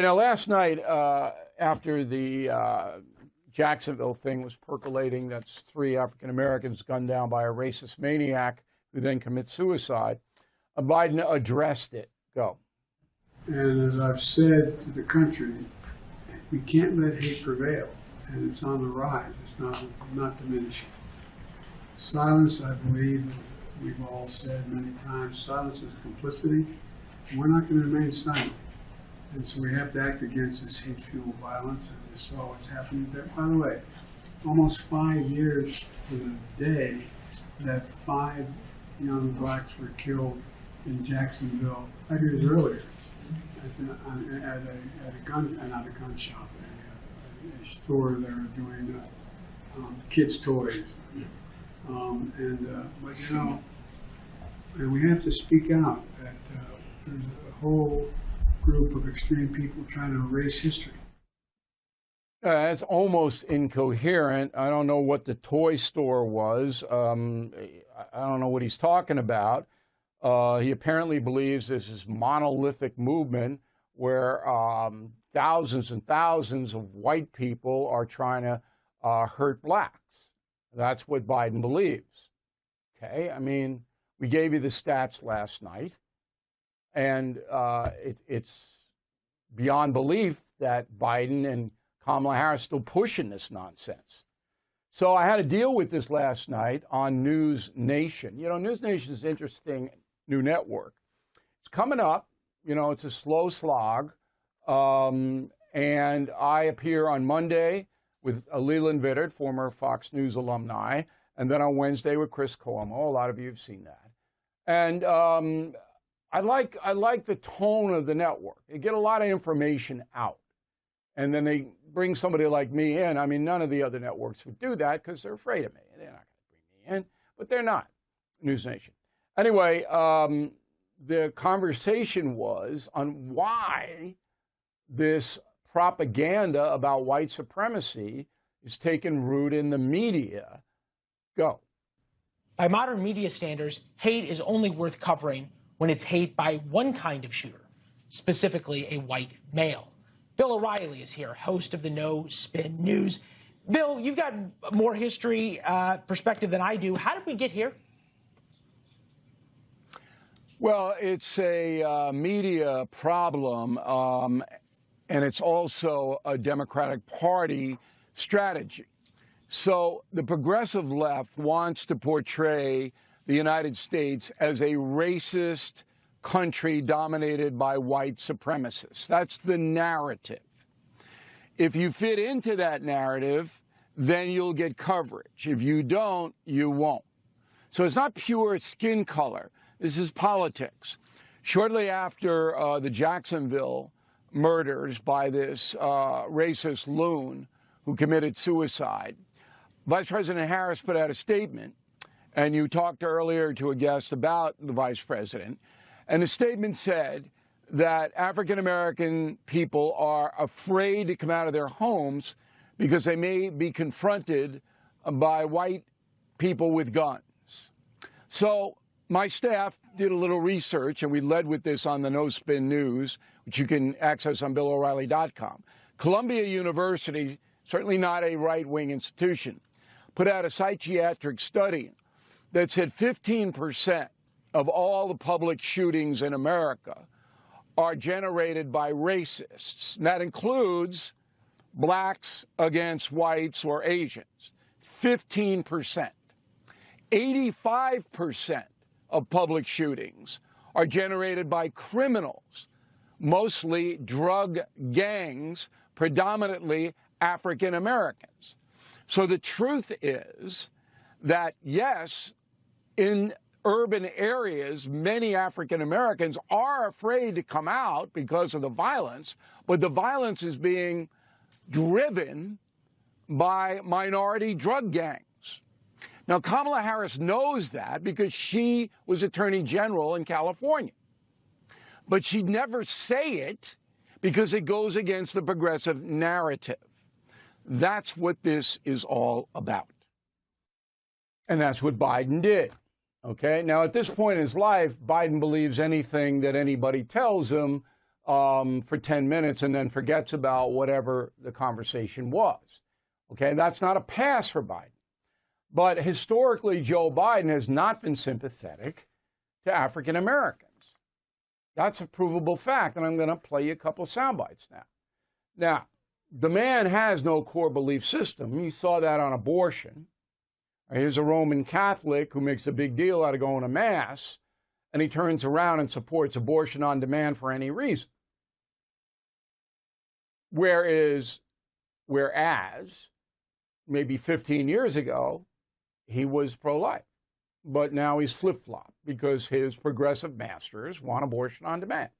Now, last night, after the Jacksonville thing was percolating, that's 3 African Americans gunned down by a racist maniac who then commits suicide, Biden addressed it. Go. And as I've said to the country, we can't let hate prevail, and it's on the rise. It's not diminishing. Silence, I believe, we've all said many times, silence is complicity. We're not going to remain silent. And so we have to act against this hate-fueled violence, and you saw what's happening there. By the way, almost 5 years to the day that 5 young blacks were killed in Jacksonville 5 years earlier at a gun shop, a store they were doing kids' toys. But you know, and we have to speak out that there's a whole group of extreme people trying to erase history. That's almost incoherent. I don't know what the toy store was. I don't know what he's talking about. He apparently believes this is monolithic movement where thousands and thousands of white people are trying to hurt blacks. That's what Biden believes. Okay, I mean, we gave you the stats last night, and it's beyond belief that Biden and Kamala Harris are still pushing this nonsense. So I had to deal with this last night on News Nation. You know, News Nation is an interesting new network. It's coming up. You know, it's a slow slog. And I appear on Monday with Leland Vittert, former Fox News alumni, and then on Wednesday with Chris Cuomo. A lot of you have seen that. And I like the tone of the network. They get a lot of information out. And then they bring somebody like me in. I mean, none of the other networks would do that because they're afraid of me. They're not going to bring me in, but they're not. News Nation. Anyway, the conversation was on why this propaganda about white supremacy is taking root in the media. Go. By modern media standards, hate is only worth covering when it's hate by one kind of shooter, specifically a white male. Bill O'Reilly is here, host of the No Spin News. Bill, you've got more history perspective than I do. How did we get here? Well, it's a media problem, and it's also a Democratic Party strategy. So the progressive left wants to portray the United States as a racist country dominated by white supremacists. That's the narrative. If you fit into that narrative, then you'll get coverage. If you don't, you won't. So it's not pure skin color. This is politics. Shortly after the Jacksonville murders by this racist loon who committed suicide, Vice President Harris put out a statement, and you talked earlier to a guest about the vice president, and the statement said that African-American people are afraid to come out of their homes because they may be confronted by white people with guns. So my staff did a little research, and we led with this on the No Spin News, which you can access on BillO'Reilly.com. Columbia University, certainly not a right-wing institution, put out a psychiatric study that said 15% of all the public shootings in America are generated by racists. And that includes blacks against whites or Asians. 15%. 85% of public shootings are generated by criminals, mostly drug gangs, predominantly African Americans. So the truth is that, yes, in urban areas, many African Americans are afraid to come out because of the violence, but the violence is being driven by minority drug gangs. Now, Kamala Harris knows that because she was Attorney General in California. But she'd never say it because it goes against the progressive narrative. That's what this is all about. And that's what Biden did. Okay, now at this point in his life, Biden believes anything that anybody tells him for 10 minutes and then forgets about whatever the conversation was. Okay, that's not a pass for Biden. But historically, Joe Biden has not been sympathetic to African Americans. That's a provable fact, and I'm going to play you a couple of sound bites now. Now, the man has no core belief system. You saw that on abortion. Here's a Roman Catholic who makes a big deal out of going to Mass, and he turns around and supports abortion on demand for any reason. Whereas maybe 15 years ago, he was pro-life. But now he's flip-flopped because his progressive masters want abortion on demand.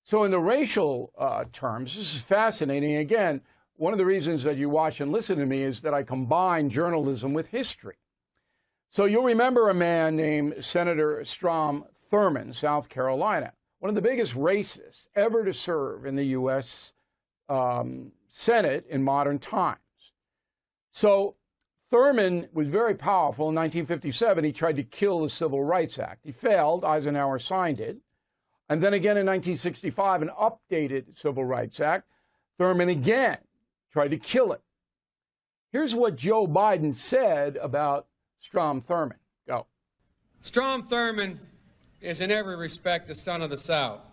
So in the racial terms, this is fascinating. Again, one of the reasons that you watch and listen to me is that I combine journalism with history. So you'll remember a man named Senator Strom Thurmond, South Carolina, one of the biggest racists ever to serve in the U.S. Senate in modern times. So Thurmond was very powerful. In 1957, he tried to kill the Civil Rights Act. He failed. Eisenhower signed it. And then again in 1965, an updated Civil Rights Act. Thurmond again tried to kill it. Here's what Joe Biden said about Strom Thurmond. Go. Strom Thurmond is in every respect a son of the South.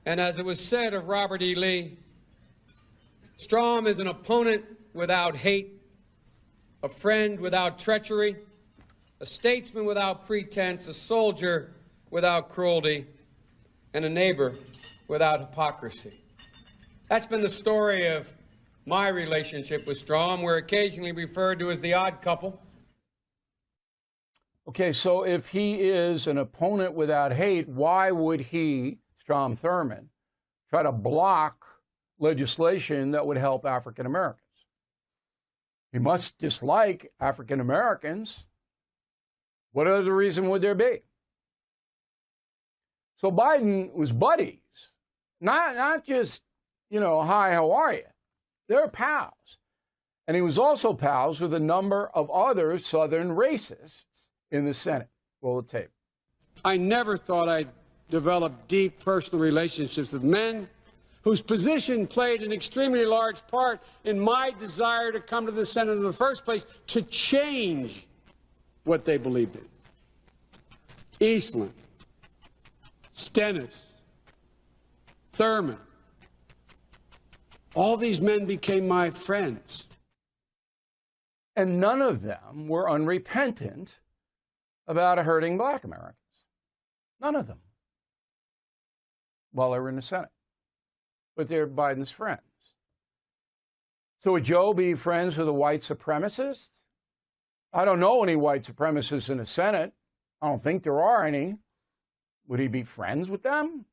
And as it was said of Robert E. Lee, Strom is an opponent without hate, a friend without treachery, a statesman without pretense, a soldier without cruelty, and a neighbor without hypocrisy. That's been the story of my relationship with Strom. We're occasionally referred to as the odd couple. Okay, so if he is an opponent without hate, why would he, Strom Thurmond, try to block legislation that would help African Americans? He must dislike African Americans. What other reason would there be? So Biden was buddies, not just, hi, how are you? They're pals. And he was also pals with a number of other Southern racists in the Senate. Roll the tape. I never thought I'd develop deep personal relationships with men whose position played an extremely large part in my desire to come to the Senate in the first place to change what they believed in. Eastland, Stennis, Thurmond, all these men became my friends. And none of them were unrepentant about hurting black Americans. None of them. While they were in the Senate. But they're Biden's friends. So would Joe be friends with a white supremacist? I don't know any white supremacists in the Senate. I don't think there are any. Would he be friends with them?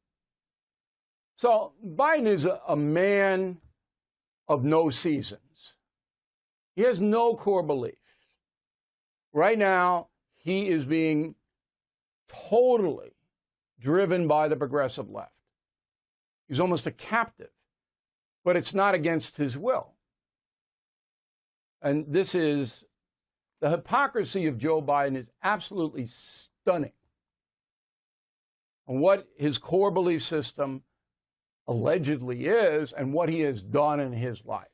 So Biden is a man of no seasons. He has no core belief. Right now, he is being totally driven by the progressive left. He's almost a captive, but it's not against his will. And this is, the hypocrisy of Joe Biden is absolutely stunning. And what his core belief system allegedly is and what he has done in his life.